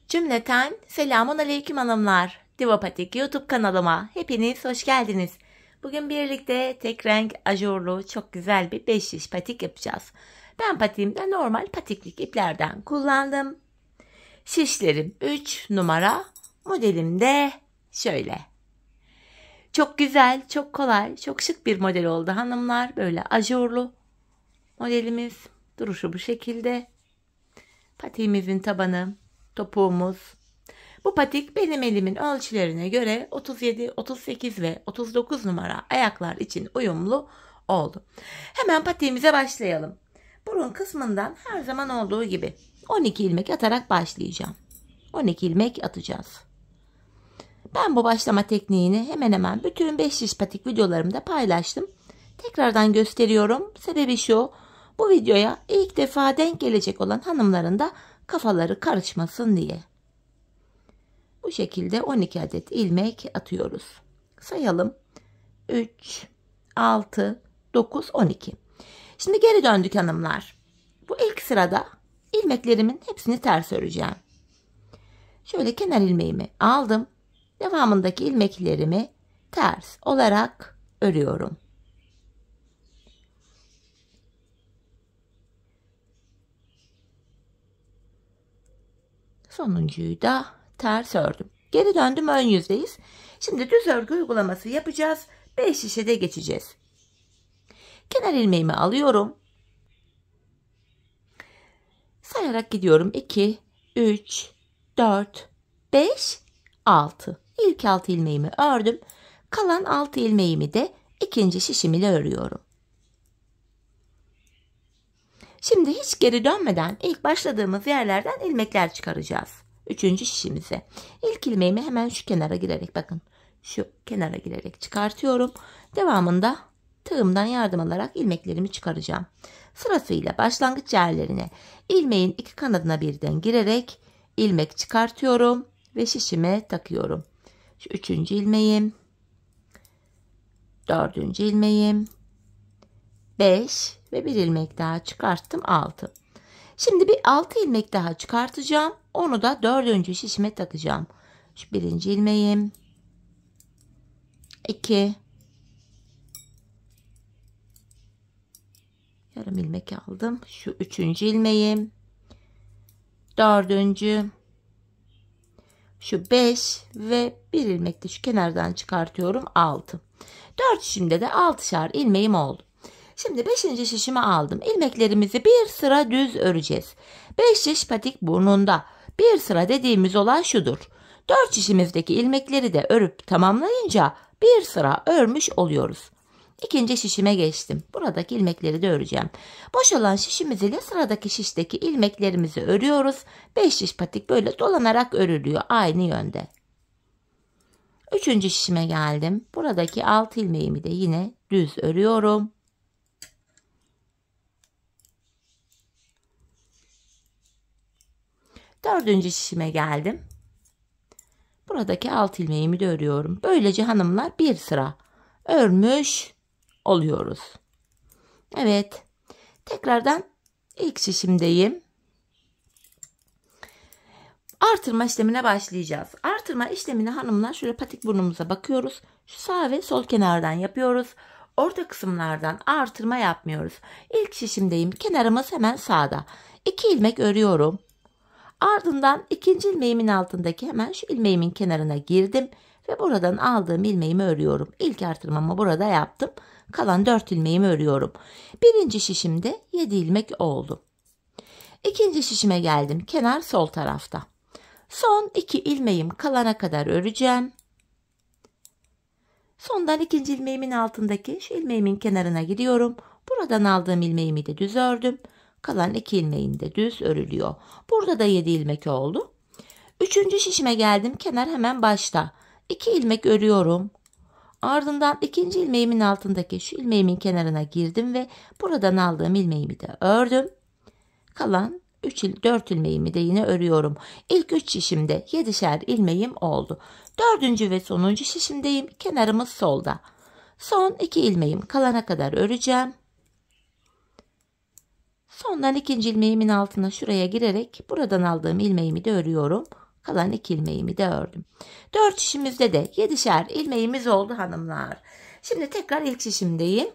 Cümleten selamun aleyküm hanımlar. Divopatik YouTube kanalıma hepiniz hoş geldiniz. Bugün birlikte tek renk ajurlu çok güzel bir 5 şiş patik yapacağız. Ben patiğimde normal patiklik iplerden kullandım. Şişlerim 3 numara. Modelim de şöyle. Çok güzel, çok kolay, çok şık bir model oldu hanımlar. Böyle ajurlu modelimiz. Duruşu bu şekilde. Patiğimizin tabanı, topuğumuz. Bu patik benim elimin ölçülerine göre 37, 38 ve 39 numara ayaklar için uyumlu oldu. Hemen patiğimize başlayalım. Burun kısmından her zaman olduğu gibi 12 ilmek atarak başlayacağım. 12 ilmek atacağız. Ben bu başlama tekniğini hemen hemen bütün 5 şiş patik videolarımda paylaştım. Tekrardan gösteriyorum. Sebebi şu: bu videoya ilk defa denk gelecek olan hanımların da kafaları karışmasın diye. Bu şekilde 12 adet ilmek atıyoruz. Sayalım. 3, 6, 9, 12. Şimdi geri döndük hanımlar. Bu ilk sırada ilmeklerimin hepsini ters öreceğim. Şöyle kenar ilmeğimi aldım. Devamındaki ilmeklerimi ters olarak örüyorum. Sonuncuyu da ters ördüm. Geri döndüm, ön yüzdeyiz. Şimdi düz örgü uygulaması yapacağız. 5 şişede geçeceğiz. Kenar ilmeğimi alıyorum. Sayarak gidiyorum. 2, 3, 4, 5, 6. İlk 6 ilmeğimi ördüm. Kalan 6 ilmeğimi de ikinci şişim ile örüyorum. Şimdi hiç geri dönmeden ilk başladığımız yerlerden ilmekler çıkaracağız. Üçüncü şişimize. İlk ilmeğimi hemen şu kenara girerek, bakın şu kenara girerek çıkartıyorum. Devamında tığımdan yardım alarak ilmeklerimi çıkaracağım. Sırasıyla başlangıç yerlerine ilmeğin iki kanadına birden girerek ilmek çıkartıyorum ve şişime takıyorum. Şu üçüncü ilmeğim, dördüncü ilmeğim, 5 ve bir ilmek daha çıkarttım, 6. Şimdi bir 6 ilmek daha çıkartacağım. Onu da dördüncü şişime takacağım. Şu birinci ilmeğim, 2, yarım ilmek aldım. Şu üçüncü ilmeğim, dördüncü, şu 5 ve bir ilmek de şu kenardan çıkartıyorum, 6. 4 şişimde de 6'şar ilmeğim oldu. Şimdi 5. şişimi aldım. İlmeklerimizi bir sıra düz öreceğiz. 5 şiş patik burnunda. Bir sıra dediğimiz olay şudur: 4 şişimizdeki ilmekleri de örüp tamamlayınca bir sıra örmüş oluyoruz. İkinci şişime geçtim. Buradaki ilmekleri de öreceğim. Boşalan şişimiz ile sıradaki şişteki ilmeklerimizi örüyoruz. 5 şiş patik böyle dolanarak örülüyor aynı yönde. Üçüncü şişime geldim. Buradaki 6 ilmeğimi de yine düz örüyorum. Dördüncü şişime geldim. Buradaki 6 ilmeğimi de örüyorum. Böylece hanımlar bir sıra örmüş oluyoruz. Evet. Tekrardan ilk şişimdeyim. Artırma işlemine başlayacağız. Artırma işlemini hanımlar şöyle patik burnumuza bakıyoruz. Şu sağ ve sol kenardan yapıyoruz. Orta kısımlardan artırma yapmıyoruz. İlk şişimdeyim. Kenarımız hemen sağda. 2 ilmek örüyorum. Ardından ikinci ilmeğimin altındaki hemen şu ilmeğimin kenarına girdim ve buradan aldığım ilmeğimi örüyorum. İlk artırmamı burada yaptım. Kalan 4 ilmeğimi örüyorum. Birinci şişimde 7 ilmek oldu. İkinci şişime geldim. Kenar sol tarafta. Son 2 ilmeğim kalana kadar öreceğim. Sondan ikinci ilmeğimin altındaki şu ilmeğimin kenarına gidiyorum. Buradan aldığım ilmeğimi de düz ördüm. Kalan 2 ilmeğim de düz örülüyor. Burada da 7 ilmek oldu. Üçüncü şişime geldim. Kenar hemen başta. 2 ilmek örüyorum. Ardından ikinci ilmeğimin altındaki şu ilmeğimin kenarına girdim ve buradan aldığım ilmeğimi de ördüm. Kalan 4 ilmeğimi de yine örüyorum. İlk 3 şişimde 7'şer ilmeğim oldu. Dördüncü ve sonuncu şişimdeyim. Kenarımız solda. Son 2 ilmeğim kalana kadar öreceğim. Sondan ikinci ilmeğimin altına şuraya girerek buradan aldığım ilmeğimi de örüyorum. Kalan 2 ilmeğimi de ördüm. 4 şişimizde de 7'şer ilmeğimiz oldu hanımlar. Şimdi tekrar ilk şişimdeyim.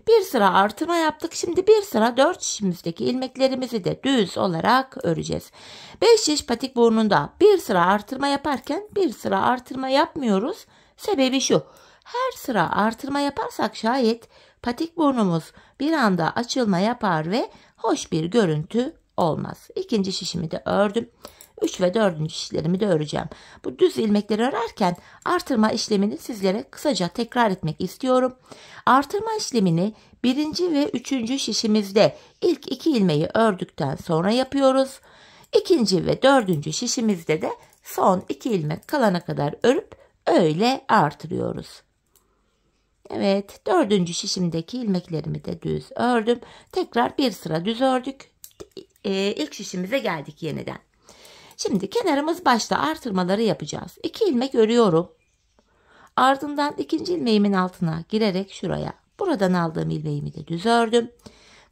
Bir sıra artırma yaptık. Şimdi bir sıra 4 şişimizdeki ilmeklerimizi de düz olarak öreceğiz. 5 şiş patik burnunda bir sıra artırma yaparken bir sıra artırma yapmıyoruz. Sebebi şu: her sıra artırma yaparsak şayet patik burnumuz bir anda açılma yapar ve hoş bir görüntü olmaz. İkinci şişimi de ördüm. 3 ve 4. şişlerimi de öreceğim. Bu düz ilmekleri örerken artırma işlemini sizlere kısaca tekrar etmek istiyorum. Artırma işlemini 1. ve 3. şişimizde ilk 2 ilmeği ördükten sonra yapıyoruz. 2. ve 4. şişimizde de son 2 ilmek kalana kadar örüp öyle artırıyoruz. Evet, 4. şişimdeki ilmeklerimi de düz ördüm. Tekrar bir sıra düz ördük. İlk şişimize geldik yeniden. Şimdi kenarımız başta artırmaları yapacağız. 2 ilmek örüyorum. Ardından 2. ilmeğimin altına girerek şuraya. Buradan aldığım ilmeğimi de düz ördüm.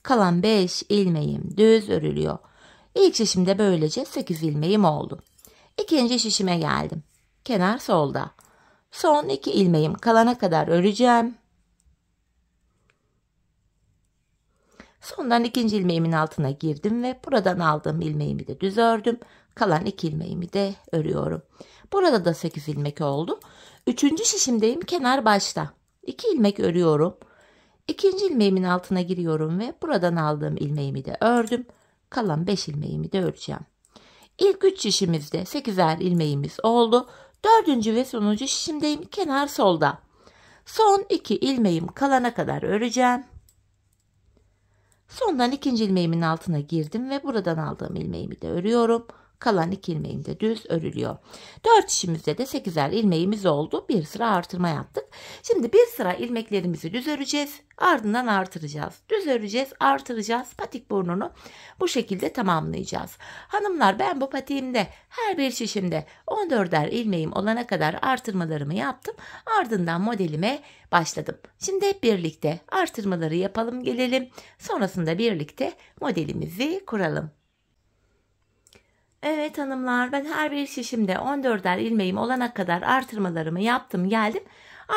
Kalan 5 ilmeğim düz örülüyor. İlk şişimde böylece 8 ilmeğim oldu. İkinci şişime geldim. Kenar solda. Son 2 ilmeğim kalana kadar öreceğim. Sondan 2. ilmeğimin altına girdim ve buradan aldığım ilmeğimi de düz ördüm. Kalan 2 ilmeğimi de örüyorum. Burada da 8 ilmek oldu. 3. şişimdeyim, kenar başta. 2 ilmek örüyorum. 2. ilmeğimin altına giriyorum ve buradan aldığım ilmeğimi de ördüm. Kalan 5 ilmeğimi de öreceğim. İlk 3 şişimizde 8'er ilmeğimiz oldu. 4. ve sonuncu şişimdeyim, kenar solda. Son 2 ilmeğim kalana kadar öreceğim. Sondan 2. ilmeğimin altına girdim ve buradan aldığım ilmeğimi de örüyorum. Kalan 2 ilmeğim de düz örülüyor. 4 şişimizde de 8'er ilmeğimiz oldu. Bir sıra artırma yaptık. Şimdi bir sıra ilmeklerimizi düz öreceğiz. Ardından artıracağız. Düz öreceğiz, artıracağız. Patik burnunu bu şekilde tamamlayacağız. Hanımlar, ben bu patiğimde her bir şişimde 14'er ilmeğim olana kadar artırmalarımı yaptım. Ardından modelime başladım. Şimdi hep birlikte artırmaları yapalım gelelim. Sonrasında birlikte modelimizi kuralım. Evet hanımlar, ben her bir şişimde 14'er ilmeğim olana kadar artırmalarımı yaptım geldim.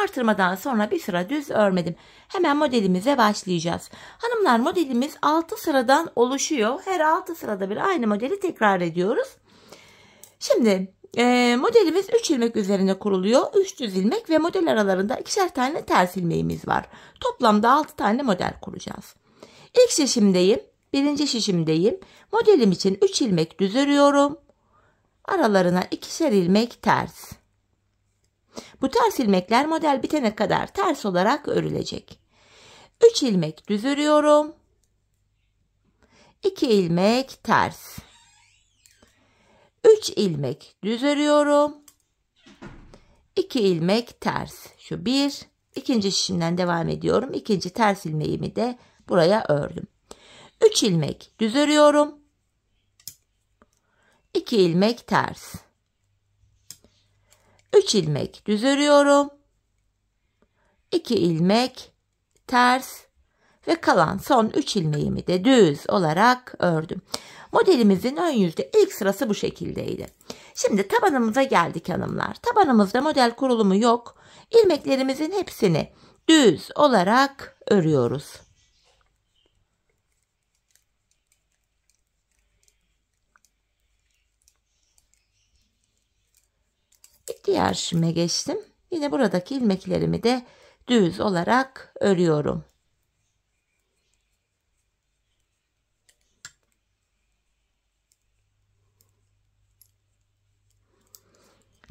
Artırmadan sonra bir sıra düz örmedim. Hemen modelimize başlayacağız. Hanımlar, modelimiz 6 sıradan oluşuyor. Her 6 sırada bir aynı modeli tekrar ediyoruz. Şimdi modelimiz 3 ilmek üzerine kuruluyor. 3 düz ilmek ve model aralarında 2'şer tane ters ilmeğimiz var. Toplamda 6 tane model kuracağız. İlk şişimdeyim. Birinci şişimdeyim. Modelim için 3 ilmek düz örüyorum. Aralarına 2'şer ilmek ters. Bu ters ilmekler model bitene kadar ters olarak örülecek. 3 ilmek düz örüyorum. 2 ilmek ters. 3 ilmek düz örüyorum. 2 ilmek ters. Şu bir. İkinci şişimden devam ediyorum. İkinci ters ilmeğimi de buraya ördüm. 3 ilmek düz örüyorum. 2 ilmek ters. 3 ilmek düz örüyorum. 2 ilmek ters ve kalan son 3 ilmeğimi de düz olarak ördüm. Modelimizin ön yüzde ilk sırası bu şekildeydi. Şimdi tabanımıza geldik hanımlar. Tabanımızda model kurulumu yok. İlmeklerimizin hepsini düz olarak örüyoruz. Diğer şişime geçtim. Yine buradaki ilmeklerimi de düz olarak örüyorum.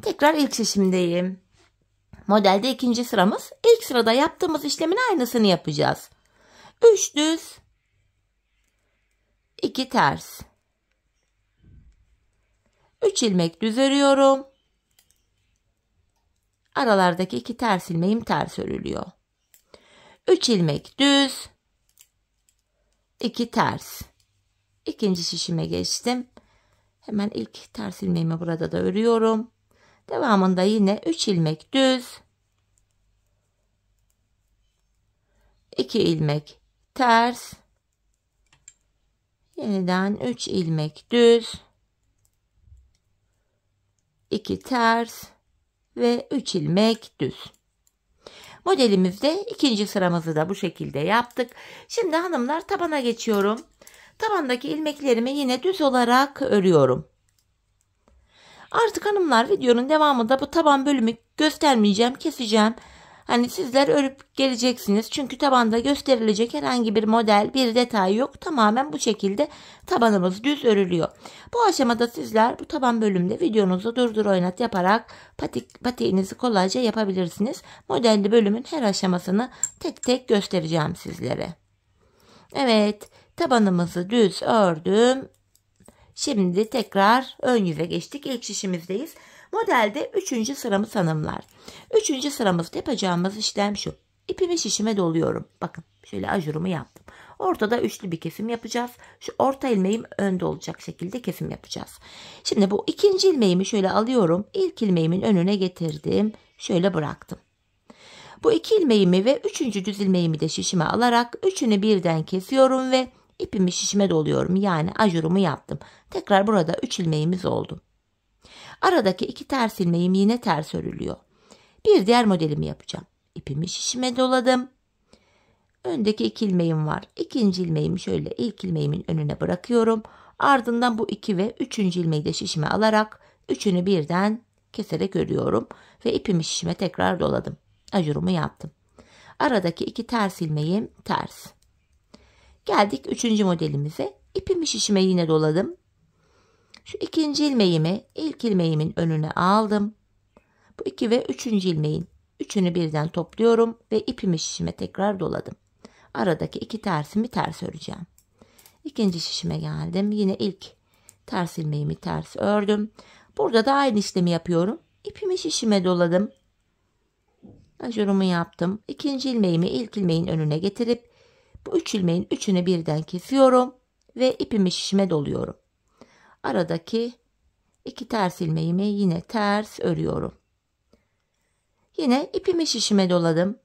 Tekrar ilk şişimdeyim. Modelde ikinci sıramız. İlk sırada yaptığımız işlemin aynısını yapacağız. 3 düz, 2 ters. 3 ilmek düz örüyorum. Aralardaki 2 ters ilmeğim ters örülüyor. 3 ilmek düz, 2 ters. İkinci şişime geçtim. Hemen ilk ters ilmeğimi burada da örüyorum. Devamında yine 3 ilmek düz, 2 ilmek ters. Yeniden 3 ilmek düz, 2 ters ve 3 ilmek düz. Modelimizde ikinci sıramızı da bu şekilde yaptık. Şimdi hanımlar tabana geçiyorum. Tabandaki ilmeklerimi yine düz olarak örüyorum. Artık hanımlar videonun devamında bu taban bölümü göstermeyeceğim, keseceğim. Hani sizler örüp geleceksiniz. Çünkü tabanda gösterilecek herhangi bir model, bir detay yok. Tamamen bu şekilde tabanımız düz örülüyor. Bu aşamada sizler bu taban bölümünde videonuzu durdur oynat yaparak patiğinizi kolayca yapabilirsiniz. Modelli bölümün her aşamasını tek tek göstereceğim sizlere. Evet, tabanımızı düz ördüm. Şimdi tekrar ön yüze geçtik. İlk şişimizdeyiz. Modelde 3. sıramız hanımlar. 3. sıramızda yapacağımız işlem şu. İpimi şişime doluyorum. Bakın şöyle ajurumu yaptım. Ortada üçlü bir kesim yapacağız. Şu orta ilmeğim önde olacak şekilde kesim yapacağız. Şimdi bu ikinci ilmeğimi şöyle alıyorum. İlk ilmeğimin önüne getirdim. Şöyle bıraktım. Bu iki ilmeğimi ve 3. düz ilmeğimi de şişime alarak üçünü birden kesiyorum ve ipimi şişime doluyorum. Yani ajurumu yaptım. Tekrar burada 3 ilmeğimiz oldu. Aradaki 2 ters ilmeğim yine ters örülüyor. Bir diğer modelimi yapacağım. İpimi şişime doladım. Öndeki 2 ilmeğim var. İkinci ilmeğimi şöyle ilk ilmeğimin önüne bırakıyorum. Ardından bu 2 ve 3. ilmeği de şişime alarak üçünü birden keserek örüyorum. Ve ipimi şişime tekrar doladım. Ajurumu yaptım. Aradaki 2 ters ilmeğim ters. Geldik 3. modelimize. İpimi şişime yine doladım. Şu ikinci ilmeğimi ilk ilmeğimin önüne aldım. Bu 2 ve 3. ilmeğin üçünü birden topluyorum ve ipimi şişime tekrar doladım. Aradaki 2 tersimi ters öreceğim. İkinci şişime geldim. Yine ilk ters ilmeğimi ters ördüm. Burada da aynı işlemi yapıyorum. İpimi şişime doladım. Ajurumu yaptım. İkinci ilmeğimi ilk ilmeğin önüne getirip bu 3 ilmeğin üçünü birden kesiyorum ve ipimi şişime doluyorum. Aradaki 2 ters ilmeğimi yine ters örüyorum. Yine ipimi şişime doladım.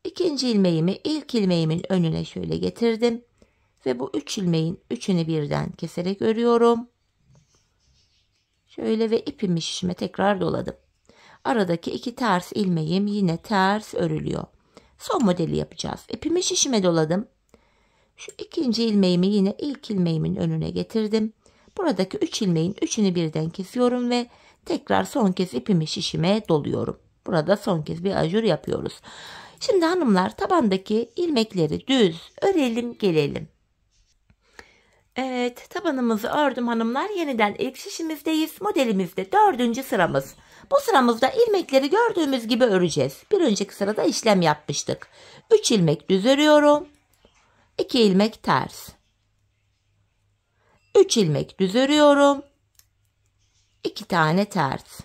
İkinci ilmeğimi ilk ilmeğimin önüne şöyle getirdim ve bu 3 ilmeğin üçünü birden keserek örüyorum. Şöyle ve ipimi şişime tekrar doladım. Aradaki 2 ters ilmeğim yine ters örülüyor. Son modeli yapacağız. İpimi şişime doladım. Şu ikinci ilmeğimi yine ilk ilmeğimin önüne getirdim. Buradaki 3 ilmeğin üçünü birden kesiyorum ve tekrar son kez ipimi şişime doluyorum. Burada son kez bir ajur yapıyoruz. Şimdi hanımlar tabandaki ilmekleri düz örelim gelelim. Evet, tabanımızı ördüm hanımlar. Yeniden ilk şişimizdeyiz. Modelimizde 4. sıramız. Bu sıramızda ilmekleri gördüğümüz gibi öreceğiz. Bir önceki sırada işlem yapmıştık. 3 ilmek düz örüyorum. 2 ilmek ters. 3 ilmek düz örüyorum. 2 tane ters.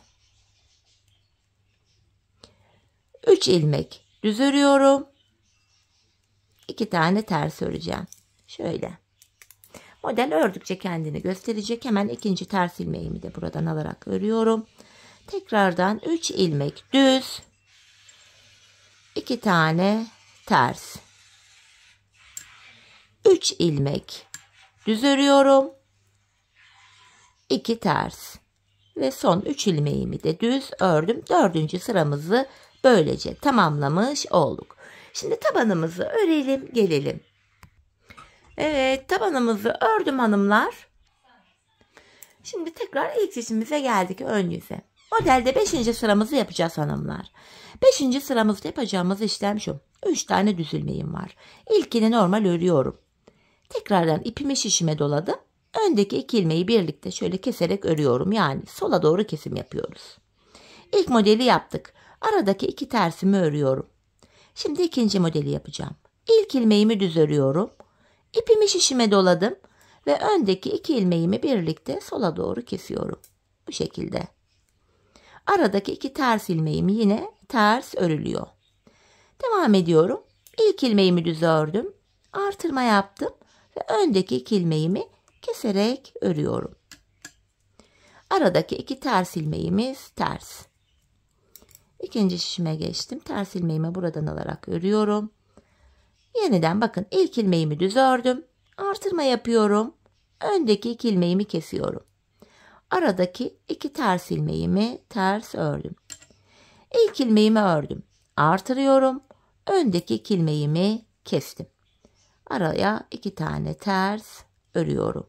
3 ilmek düz örüyorum. 2 tane ters öreceğim. Şöyle. Model ördükçe kendini gösterecek. Hemen ikinci ters ilmeğimi de buradan alarak örüyorum. Tekrardan 3 ilmek düz. 2 tane ters. 3 ilmek düz örüyorum. 2 ters. Ve son 3 ilmeğimi de düz ördüm. 4. sıramızı böylece tamamlamış olduk. Şimdi tabanımızı örelim gelelim. Evet, tabanımızı ördüm hanımlar. Şimdi tekrar ilk şişimize geldik ön yüze. Modelde 5. sıramızı yapacağız hanımlar. 5. sıramızda yapacağımız işlem şu. 3 tane düz ilmeğim var. İlkini normal örüyorum. Tekrardan ipimi şişime doladım. Öndeki 2 ilmeği birlikte şöyle keserek örüyorum. Yani sola doğru kesim yapıyoruz. İlk modeli yaptık. Aradaki 2 tersimi örüyorum. Şimdi ikinci modeli yapacağım. İlk ilmeğimi düz örüyorum. İpimi şişime doladım ve öndeki 2 ilmeğimi birlikte sola doğru kesiyorum. Bu şekilde. Aradaki 2 ters ilmeğim yine ters örülüyor. Devam ediyorum. İlk ilmeğimi düz ördüm. Artırma yaptım ve öndeki 2 ilmeğimi keserek örüyorum. Aradaki 2 ters ilmeğimiz ters. İkinci şişime geçtim. Ters ilmeğimi buradan alarak örüyorum. Yeniden bakın ilk ilmeğimi düz ördüm. Artırma yapıyorum. Öndeki 2 ilmeğimi kesiyorum. Aradaki 2 ters ilmeğimi ters ördüm. İlk ilmeğimi ördüm. Artırıyorum. Öndeki 2 ilmeğimi kestim. Araya 2 tane ters örüyorum.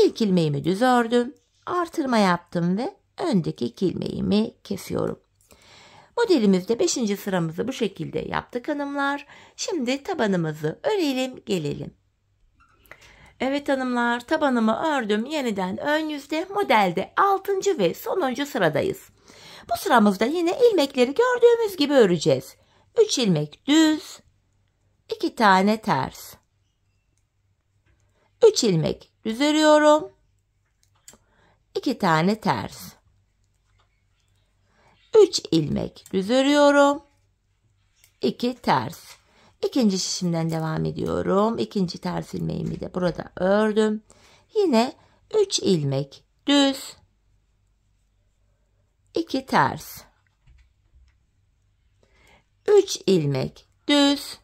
İlk ilmeğimi düz ördüm. Artırma yaptım ve öndeki 2 ilmeğimi kesiyorum. Modelimizde 5. sıramızı bu şekilde yaptık hanımlar. Şimdi tabanımızı örelim gelelim. Evet hanımlar, tabanımı ördüm. Yeniden ön yüzde, modelde 6. ve sonuncu sıradayız. Bu sıramızda yine ilmekleri gördüğümüz gibi öreceğiz. 3 ilmek düz, 2 tane ters. 3 ilmek düz örüyorum. 2 tane ters. 3 ilmek düz örüyorum. 2 ters. İkinci şişimden devam ediyorum. İkinci ters ilmeğimi de burada ördüm. Yine 3 ilmek düz, 2 ters. 3 ilmek düz,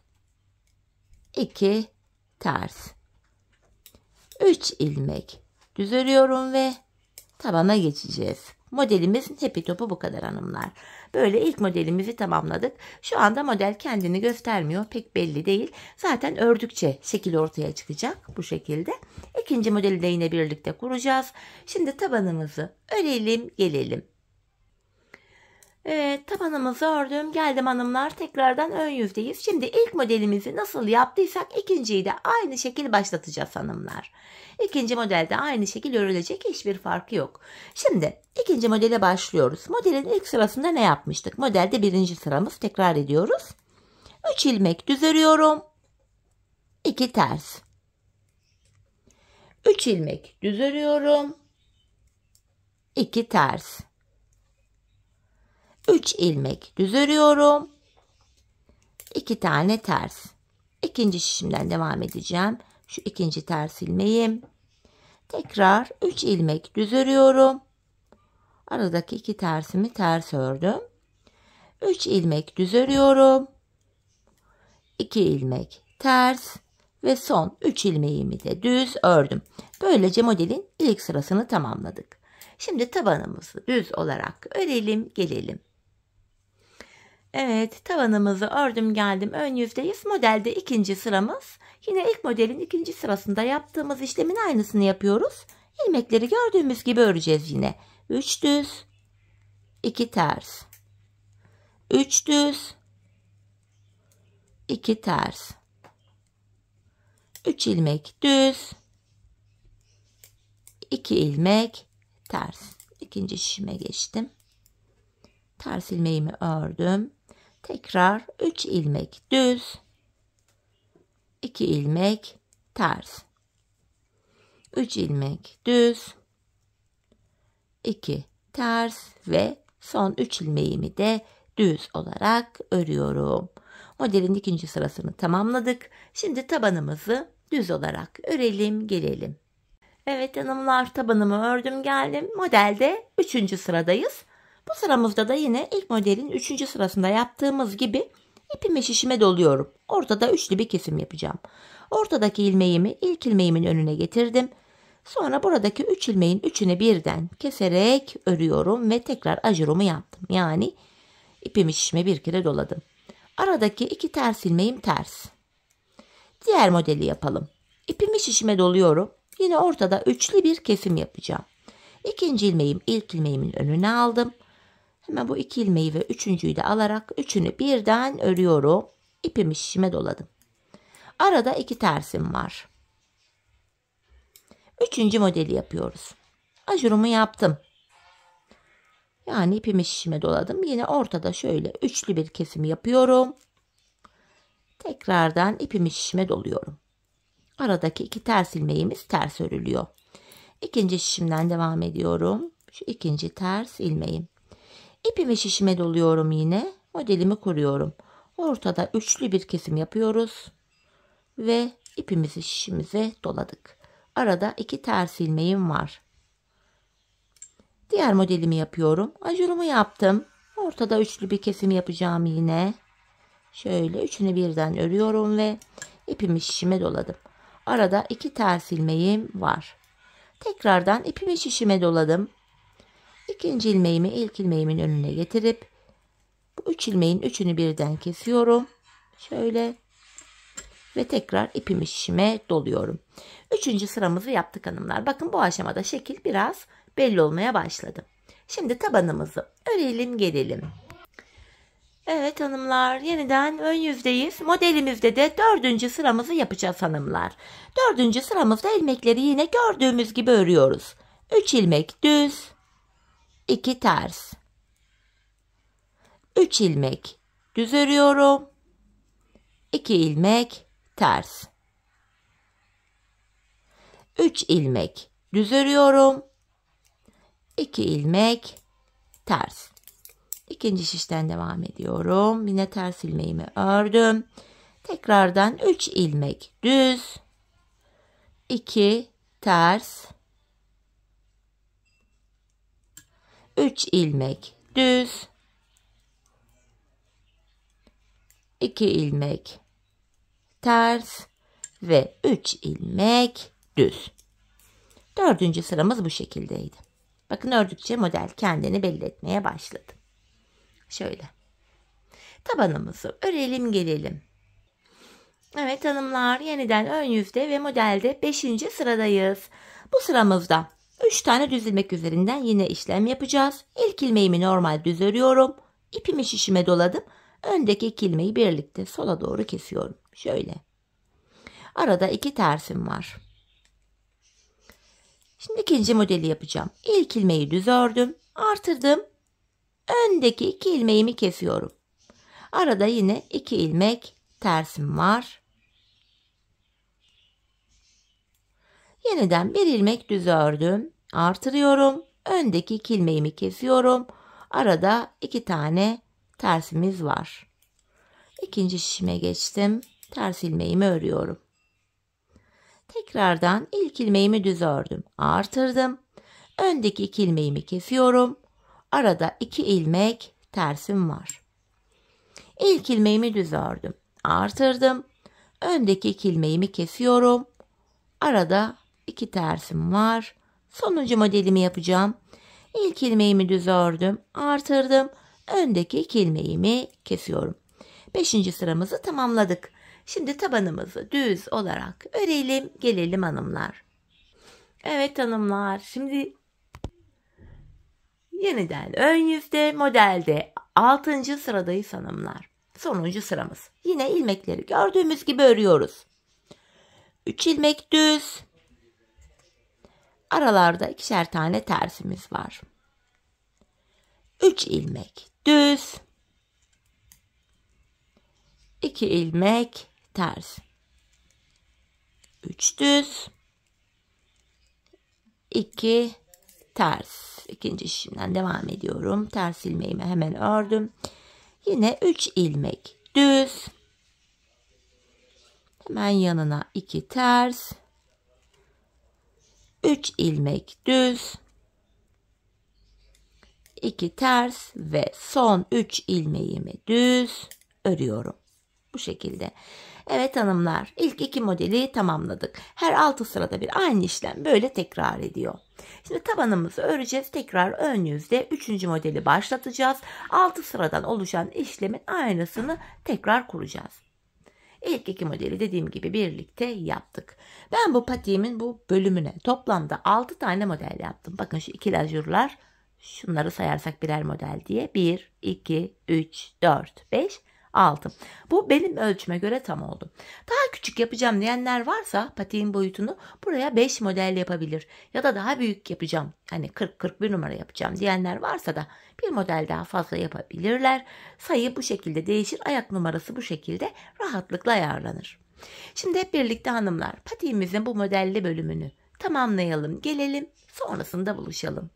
2 ters. 3 ilmek düz örüyorum ve tabana geçeceğiz. Modelimizin hepi topu bu kadar hanımlar. Böyle ilk modelimizi tamamladık. Şu anda model kendini göstermiyor. Pek belli değil. Zaten ördükçe şekil ortaya çıkacak bu şekilde. İkinci modeli de yine birlikte kuracağız. Şimdi tabanımızı örelim gelelim. Evet, tabanımızı ördüm. Geldim hanımlar. Tekrardan ön yüzdeyiz. Şimdi ilk modelimizi nasıl yaptıysak ikinciyi de aynı şekil başlatacağız hanımlar. İkinci modelde aynı şekil örülecek, hiçbir farkı yok. Şimdi ikinci modele başlıyoruz. Modelin ilk sırasında ne yapmıştık? Modelde 1. sıramız, tekrar ediyoruz. 3 ilmek düz örüyorum. 2 ters. 3 ilmek düz örüyorum. 2 ters. 3 ilmek düz örüyorum. 2 tane ters. İkinci şişimden devam edeceğim. Şu ikinci ters ilmeğim. Tekrar 3 ilmek düz örüyorum. Aradaki 2 tersimi ters ördüm. 3 ilmek düz örüyorum. 2 ilmek ters ve son 3 ilmeğimi de düz ördüm. Böylece modelin ilk sırasını tamamladık. Şimdi tabanımızı düz olarak örelim gelelim. Evet, tabanımızı ördüm geldim, ön yüzdeyiz. Modelde 2. sıramız. Yine ilk modelin 2. sırasında yaptığımız işlemin aynısını yapıyoruz. İlmekleri gördüğümüz gibi öreceğiz yine. 3 düz, 2 ters. 3 düz, 2 ters. 3 ilmek düz, 2 ilmek ters. İkinci şişime geçtim. Ters ilmeğimi ördüm. Tekrar 3 ilmek düz, 2 ilmek ters. 3 ilmek düz, 2 ters ve son 3 ilmeğimi de düz olarak örüyorum. Modelin 2. sırasını tamamladık. Şimdi tabanımızı düz olarak örelim gelelim. Evet hanımlar, tabanımı ördüm geldim. Modelde 3. sıradayız. Bu sıramızda da yine ilk modelin 3. sırasında yaptığımız gibi ipimi şişime doluyorum. Ortada üçlü bir kesim yapacağım. Ortadaki ilmeğimi ilk ilmeğimin önüne getirdim. Sonra buradaki 3 ilmeğin üçünü birden keserek örüyorum ve tekrar ajurumu yaptım. Yani ipimi şişime bir kere doladım. Aradaki 2 ters ilmeğim ters. Diğer modeli yapalım. İpimi şişime doluyorum. Yine ortada üçlü bir kesim yapacağım. İkinci ilmeğim ilk ilmeğimin önüne aldım. Hemen bu 2 ilmeği ve üçüncüyü de alarak üçünü birden örüyorum. İpimi şişime doladım. Arada 2 tersim var. 3. modeli yapıyoruz. Ajurumu yaptım. Yani ipimi şişime doladım. Yine ortada şöyle üçlü bir kesim yapıyorum. Tekrardan ipimi şişime doluyorum. Aradaki 2 ters ilmeğimiz ters örülüyor. İkinci şişimden devam ediyorum. Şu ikinci ters ilmeğim. İpimi şişime doluyorum yine. Modelimi kuruyorum. Ortada üçlü bir kesim yapıyoruz. Ve ipimizi şişimize doladık. Arada 2 ters ilmeğim var. Diğer modelimi yapıyorum. Ajurumu yaptım. Ortada üçlü bir kesim yapacağım yine. Şöyle üçünü birden örüyorum ve ipimi şişime doladım. Arada 2 ters ilmeğim var. Tekrardan ipimi şişime doladım. İkinci ilmeğimi ilk ilmeğimin önüne getirip bu 3 ilmeğin üçünü birden kesiyorum. Şöyle ve tekrar ipimi şişime doluyorum. Üçüncü sıramızı yaptık hanımlar. Bakın bu aşamada şekil biraz belli olmaya başladı. Şimdi tabanımızı örelim gelelim. Evet hanımlar, yeniden ön yüzdeyiz. Modelimizde de 4. sıramızı yapacağız hanımlar. 4. sıramızda ilmekleri yine gördüğümüz gibi örüyoruz. 3 ilmek düz, 2 ters. 3 ilmek düz örüyorum. 2 ilmek ters. 3 ilmek düz örüyorum. 2 ilmek ters. İkinci şişten devam ediyorum. Yine ters ilmeğimi ördüm. Tekrardan 3 ilmek düz, 2 ters, 3 ilmek düz, 2 ilmek ters ve 3 ilmek düz. 4. sıramız bu şekildeydi. Bakın ördükçe model kendini belli etmeye başladı. Şöyle. Tabanımızı örelim gelelim. Evet hanımlar, yeniden ön yüzde ve modelde 5. sıradayız. Bu sıramızda 3 tane düz ilmek üzerinden yine işlem yapacağız. İlk ilmeğimi normal düz örüyorum. İpimi şişime doladım. Öndeki 2 ilmeği birlikte sola doğru kesiyorum. Şöyle. Arada 2 tersim var. Şimdi ikinci modeli yapacağım. İlk ilmeği düz ördüm. Artırdım. Öndeki 2 ilmeğimi kesiyorum. Arada yine 2 ilmek tersim var. Yeniden 1 ilmek düz ördüm. Artırıyorum. Öndeki 2 ilmeğimi kesiyorum. Arada 2 tane tersimiz var. İkinci şişime geçtim. Ters ilmeğimi örüyorum. Tekrardan ilk ilmeğimi düz ördüm. Artırdım. Öndeki 2 ilmeğimi kesiyorum. Arada 2 ilmek tersim var. İlk ilmeğimi düz ördüm. Artırdım. Öndeki 2 ilmeğimi kesiyorum. Arada 2 tersim var. Sonuncu modelimi yapacağım. İlk ilmeğimi düz ördüm. Artırdım. Öndeki 2 ilmeğimi kesiyorum. 5. sıramızı tamamladık. Şimdi tabanımızı düz olarak örelim gelelim hanımlar. Evet hanımlar, şimdi yeniden ön yüzde modelde 6. sıradayız hanımlar. Sonuncu sıramız. Yine ilmekleri gördüğümüz gibi örüyoruz. 3 ilmek düz. Aralarda 2'şer tane tersimiz var. 3 ilmek düz. 2 ilmek ters. 3 düz. 2 ters. İkinci şişimden devam ediyorum. Ters ilmeğimi hemen ördüm. Yine 3 ilmek düz. Hemen yanına 2 ters. 3 ilmek düz. 2 ters ve son 3 ilmeğimi düz örüyorum. Bu şekilde. Evet hanımlar, ilk 2 modeli tamamladık. Her 6 sırada bir aynı işlem böyle tekrar ediyor. Şimdi tabanımızı öreceğiz. Tekrar ön yüzde 3. modeli başlatacağız. 6 sıradan oluşan işlemin aynısını tekrar kuracağız. İlk 2 modeli dediğim gibi birlikte yaptık. Ben bu patiğimin bu bölümüne toplamda 6 tane model yaptım. Bakın şu ikili ajurlar, şunları sayarsak birer model diye. 1, 2, 3, 4, 5, 6. Bu benim ölçüme göre tam oldu. Daha küçük yapacağım diyenler varsa patiğin boyutunu buraya 5 model yapabilir. Ya da daha büyük yapacağım, hani 40-41 numara yapacağım diyenler varsa da bir model daha fazla yapabilirler. Sayı bu şekilde değişir. Ayak numarası bu şekilde rahatlıkla ayarlanır. Şimdi hep birlikte hanımlar patiğimizin bu modelli bölümünü tamamlayalım, gelelim, sonrasında buluşalım.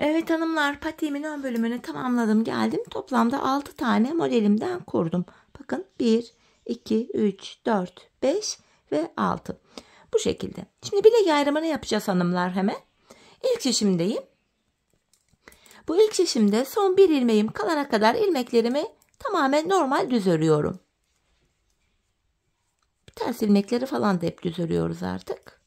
Evet hanımlar, patiğimin ön bölümünü tamamladım, geldim. Toplamda 6 tane modelimden kurdum. Bakın 1, 2, 3, 4, 5 ve 6. Bu şekilde. Şimdi bilek ayrımını yapacağız hanımlar hemen. İlk şişimdeyim. Bu ilk şişimde son bir ilmeğim kalana kadar ilmeklerimi tamamen normal düz örüyorum. Ters ilmekleri falan da hep düz örüyoruz artık.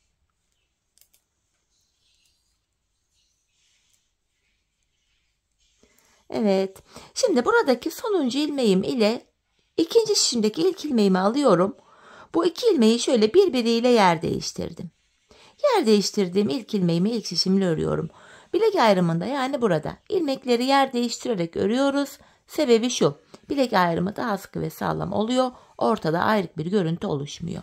Evet. Şimdi buradaki sonuncu ilmeğim ile ikinci şişimdeki ilk ilmeğimi alıyorum. Bu iki ilmeği şöyle birbiriyle yer değiştirdim. Yer değiştirdiğim ilk ilmeğimi ilk şişimle örüyorum. Bilek ayrımında yani burada ilmekleri yer değiştirerek örüyoruz. Sebebi şu: bilek ayrımı daha sıkı ve sağlam oluyor. Ortada ayrık bir görüntü oluşmuyor.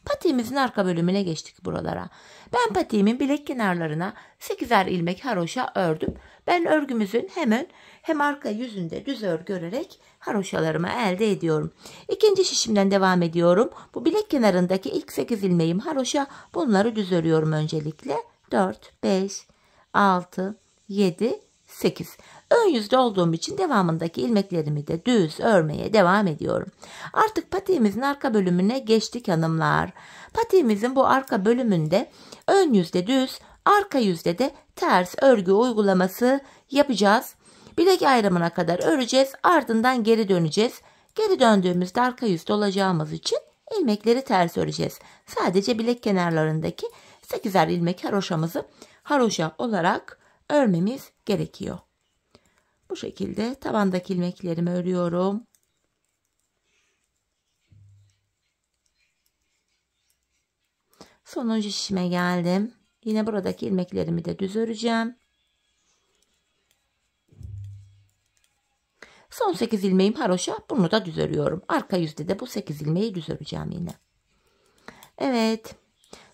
Patiğimizin arka bölümüne geçtik buralara. Ben patiğimin bilek kenarlarına 8'er ilmek haroşa ördüm. Ben örgümüzün hem ön hem arka yüzünde düz örgü örerek haroşalarımı elde ediyorum. İkinci şişimden devam ediyorum. Bu bilek kenarındaki ilk 8 ilmeğim haroşa. Bunları düz örüyorum öncelikle. 4, 5, 6, 7, 8. Ön yüzde olduğum için devamındaki ilmeklerimi de düz örmeye devam ediyorum. Artık patiğimizin arka bölümüne geçtik hanımlar. Patiğimizin bu arka bölümünde ön yüzde düz, arka yüzde de ters örgü uygulaması yapacağız. Bilek ayrımına kadar öreceğiz, ardından geri döneceğiz. Geri döndüğümüzde arka yüzde olacağımız için ilmekleri ters öreceğiz. Sadece bilek kenarlarındaki 8'er ilmek haroşamızı haroşa olarak örmemiz gerekiyor. Bu şekilde tabandaki ilmeklerimi örüyorum. Sonuncu şişime geldim. Yine buradaki ilmeklerimi de düz öreceğim. Son 8 ilmeğim haroşa, bunu da düz örüyorum. Arka yüzde de bu 8 ilmeği düz öreceğim yine. Evet.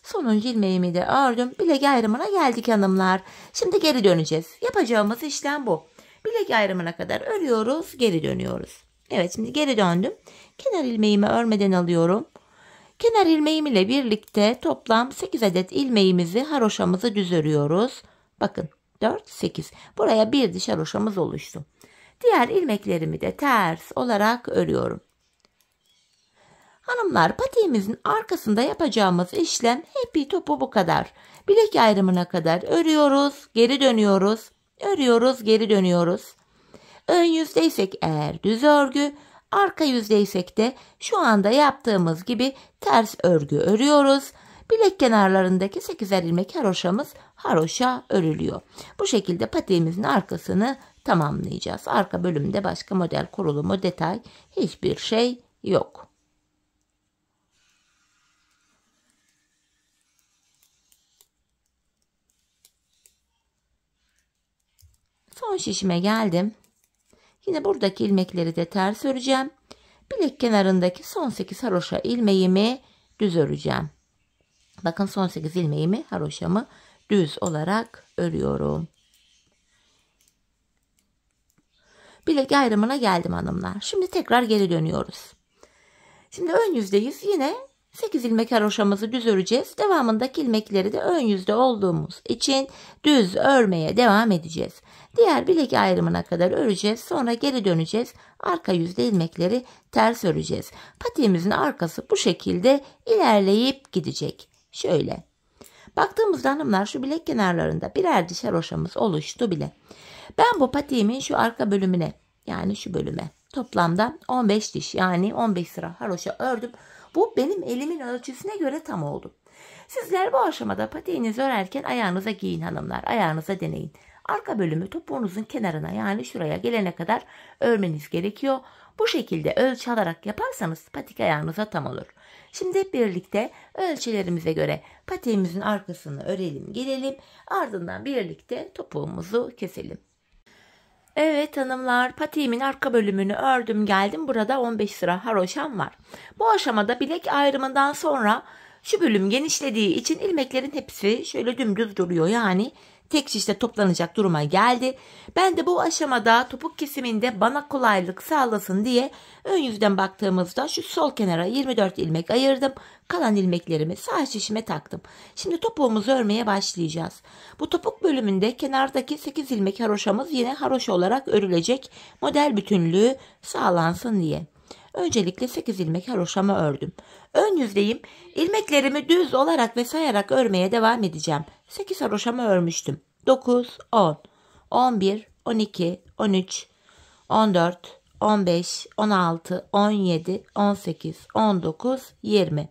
Sonuncu ilmeğimi de ördüm. Bilek ayrımına geldik hanımlar. Şimdi geri döneceğiz. Yapacağımız işlem bu. Bilek ayrımına kadar örüyoruz, geri dönüyoruz. Evet, şimdi geri döndüm. Kenar ilmeğimi örmeden alıyorum. Kenar ilmeğim ile birlikte toplam 8 adet ilmeğimizi, haroşamızı düz örüyoruz. Bakın 4, 8. Buraya bir diş haroşamız oluştu. Diğer ilmeklerimi de ters olarak örüyorum. Hanımlar, patiğimizin arkasında yapacağımız işlem hepi topu bu kadar. Bilek ayrımına kadar örüyoruz, geri dönüyoruz. Örüyoruz, geri dönüyoruz. Ön yüzdeysek eğer düz örgü, arka yüzdeysek de şu anda yaptığımız gibi ters örgü örüyoruz. Bilek kenarlarındaki 8'er ilmek haroşamız haroşa örülüyor. Bu şekilde patiğimizin arkasını tamamlayacağız. Arka bölümde başka model kurulumu, detay hiçbir şey yok. Son şişime geldim. Yine buradaki ilmekleri de ters öreceğim. Bilek kenarındaki son 8 haroşa ilmeğimi düz öreceğim. Bakın son 8 ilmeğimi, haroşamı düz olarak örüyorum. Bilek ayrımına geldim hanımlar. Şimdi tekrar geri dönüyoruz. Şimdi ön yüzdeyiz. Yine 8 ilmek haroşamızı düz öreceğiz. Devamındaki ilmekleri de ön yüzde olduğumuz için düz örmeye devam edeceğiz. Diğer bilek ayrımına kadar öreceğiz. Sonra geri döneceğiz. Arka yüzde ilmekleri ters öreceğiz. Patiğimizin arkası bu şekilde ilerleyip gidecek. Şöyle. Baktığımızda hanımlar, şu bilek kenarlarında birer diş haroşamız oluştu bile. Ben bu patiğimin şu arka bölümüne, yani şu bölüme toplamda 15 diş, yani 15 sıra haroşa ördüm. Bu benim elimin ölçüsüne göre tam oldu. Sizler bu aşamada patiğinizi örerken ayağınıza giyin hanımlar. Ayağınıza deneyin. Arka bölümü topuğunuzun kenarına, yani şuraya gelene kadar örmeniz gerekiyor. Bu şekilde ölçü alarak yaparsanız patik ayağınıza tam olur. Şimdi hep birlikte ölçülerimize göre patiğimizin arkasını örelim, gelelim. Ardından birlikte topuğumuzu keselim. Evet hanımlar, patiğimin arka bölümünü ördüm geldim. Burada 15 sıra haroşam var. Bu aşamada bilek ayrımından sonra şu bölüm genişlediği için ilmeklerin hepsi şöyle dümdüz duruyor. Yani tek şişte toplanacak duruma geldi. Ben de bu aşamada topuk kesiminde bana kolaylık sağlasın diye ön yüzden baktığımızda şu sol kenara 24 ilmek ayırdım. Kalan ilmeklerimi sağ şişime taktım. Şimdi topuğumuzu örmeye başlayacağız. Bu topuk bölümünde kenardaki 8 ilmek haroşamız yine haroşa olarak örülecek. Model bütünlüğü sağlansın diye. Öncelikle 8 ilmek haroşamı ördüm. Ön yüzdeyim. İlmeklerimi düz olarak ve sayarak örmeye devam edeceğim. 8 haroşamı örmüştüm. 9, 10, 11, 12, 13, 14, 15, 16, 17, 18, 19, 20,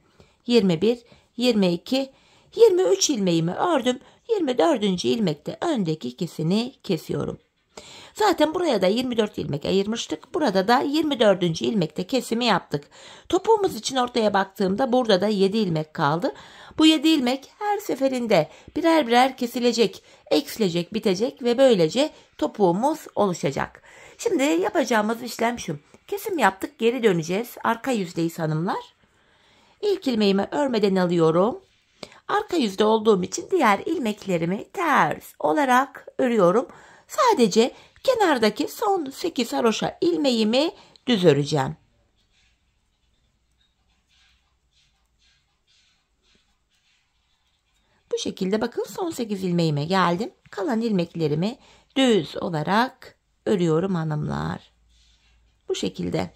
21, 22, 23 ilmeğimi ördüm. 24. ilmekte öndeki ikisini kesiyorum. Zaten buraya da 24 ilmek ayırmıştık. Burada da 24. ilmekte kesimi yaptık. Topuğumuz için ortaya baktığımda burada da 7 ilmek kaldı. Bu 7 ilmek her seferinde birer birer kesilecek, eksilecek, bitecek ve böylece topuğumuz oluşacak. Şimdi yapacağımız işlem şu. Kesim yaptık, geri döneceğiz. Arka yüzdeyiz hanımlar. İlk ilmeğimi örmeden alıyorum. Arka yüzde olduğum için diğer ilmeklerimi ters olarak örüyorum. Sadece kenardaki son 8 haroşa ilmeğimi düz öreceğim. Bu şekilde bakın son 8 ilmeğime geldim. Kalan ilmeklerimi düz olarak örüyorum hanımlar. Bu şekilde.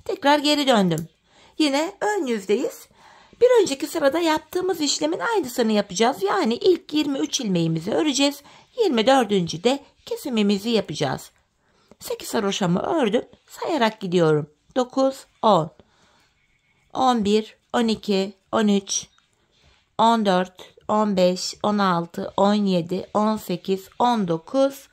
Tekrar geri döndüm. Yine ön yüzdeyiz. Bir önceki sırada yaptığımız işlemin aynısını yapacağız. Yani ilk 23 ilmeğimizi öreceğiz. 24. de kesimimizi yapacağız. 8 haroşamı ördüm. Sayarak gidiyorum. 9, 10, 11, 12, 13, 14, 15, 16, 17, 18, 19,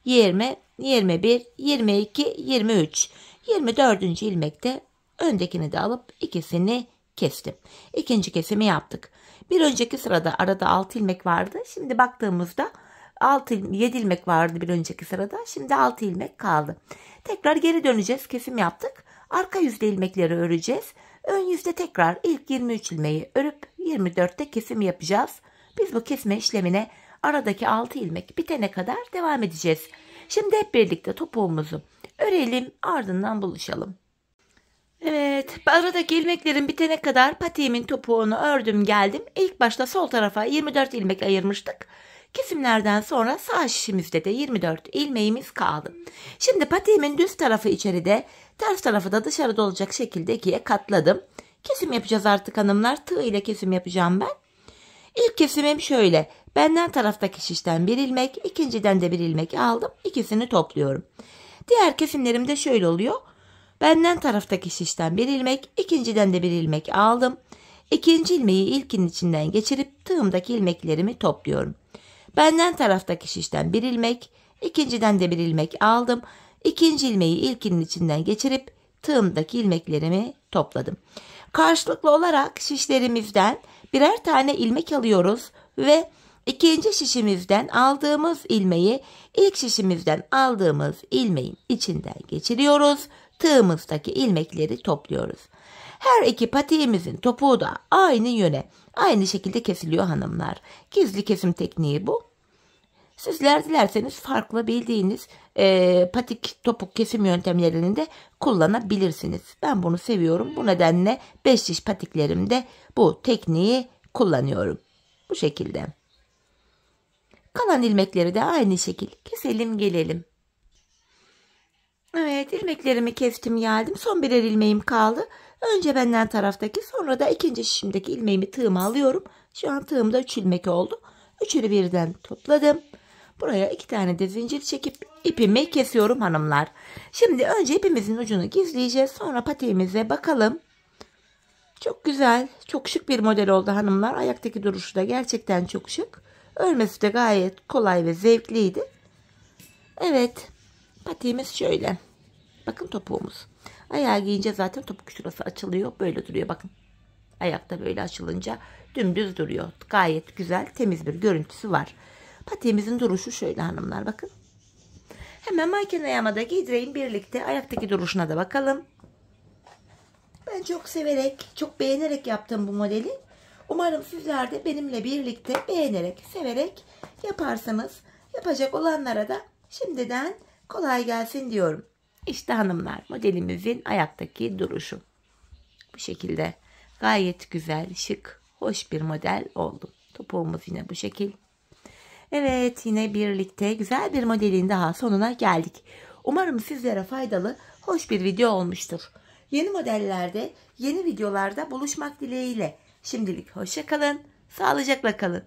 20, 21, 22, 23. 24. ilmekte öndekini de alıp ikisini kestim. İkinci kesimi yaptık. Bir önceki sırada arada 6 ilmek vardı. Şimdi baktığımızda 7 ilmek vardı bir önceki sırada. Şimdi 6 ilmek kaldı. Tekrar geri döneceğiz. Kesim yaptık. Arka yüzde ilmekleri öreceğiz. Ön yüzde tekrar ilk 23 ilmeği örüp 24'te kesim yapacağız. Biz bu kesme işlemine aradaki 6 ilmek bitene kadar devam edeceğiz. Şimdi hep birlikte topuğumuzu örelim, ardından buluşalım. Evet, aradaki ilmeklerin bitene kadar patiğimin topuğunu ördüm geldim. İlk başta sol tarafa 24 ilmek ayırmıştık. Kesimlerden sonra sağ şişimizde de 24 ilmeğimiz kaldı. Şimdi patiğimin düz tarafı içeride, ters tarafı da dışarıda olacak şekilde ikiye katladım. Kesim yapacağız artık hanımlar. Tığ ile kesim yapacağım ben. İlk kesimim şöyle. Benden taraftaki şişten bir ilmek, ikinciden de bir ilmek aldım. İkisini topluyorum. Diğer kesimlerim de şöyle oluyor. Benden taraftaki şişten bir ilmek, ikinciden de bir ilmek aldım. İkinci ilmeği ilkinin içinden geçirip tığımdaki ilmeklerimi topluyorum. Benden taraftaki şişten bir ilmek, ikinciden de bir ilmek aldım. İkinci ilmeği ilkinin içinden geçirip tığımdaki ilmeklerimi topladım. Karşılıklı olarak şişlerimizden birer tane ilmek alıyoruz ve ikinci şişimizden aldığımız ilmeği ilk şişimizden aldığımız ilmeğin içinden geçiriyoruz. Tığımızdaki ilmekleri topluyoruz. Her iki patiğimizin topuğu da aynı yöne, aynı şekilde kesiliyor hanımlar. Gizli kesim tekniği bu. Sizler dilerseniz farklı bildiğiniz patik topuk kesim yöntemlerini de kullanabilirsiniz. Ben bunu seviyorum. Bu nedenle 5 diş patiklerimde bu tekniği kullanıyorum. Bu şekilde. Kalan ilmekleri de aynı şekil keselim gelelim. Evet, ilmeklerimi kestim geldim. Son birer ilmeğim kaldı. Önce benden taraftaki, sonra da ikinci şişimdeki ilmeğimi tığıma alıyorum. Şu an tığımda 3 ilmek oldu. Üçünü birden topladım. Buraya 2 tane de zincir çekip ipimi kesiyorum hanımlar. Şimdi önce ipimizin ucunu gizleyeceğiz. Sonra patiğimize bakalım. Çok güzel, çok şık bir model oldu hanımlar. Ayaktaki duruşu da gerçekten çok şık. Örmesi de gayet kolay ve zevkliydi. Evet, patiğimiz şöyle. Bakın topuğumuz. Ayağı giyince zaten topuk şurası açılıyor. Böyle duruyor bakın. Ayakta böyle açılınca dümdüz duruyor. Gayet güzel, temiz bir görüntüsü var. Patiğimizin duruşu şöyle hanımlar bakın. Hemen manken ayağıma da giydireyim, birlikte ayaktaki duruşuna da bakalım. Ben çok severek, çok beğenerek yaptım bu modeli. Umarım sizler de benimle birlikte beğenerek, severek yaparsanız, yapacak olanlara da şimdiden kolay gelsin diyorum. İşte hanımlar, modelimizin ayaktaki duruşu. Bu şekilde gayet güzel, şık, hoş bir model oldu. Topuğumuz yine bu şekil. Evet, yine birlikte güzel bir modelin daha sonuna geldik. Umarım sizlere faydalı, hoş bir video olmuştur. Yeni modellerde, yeni videolarda buluşmak dileğiyle. Şimdilik hoşça kalın, sağlıcakla kalın.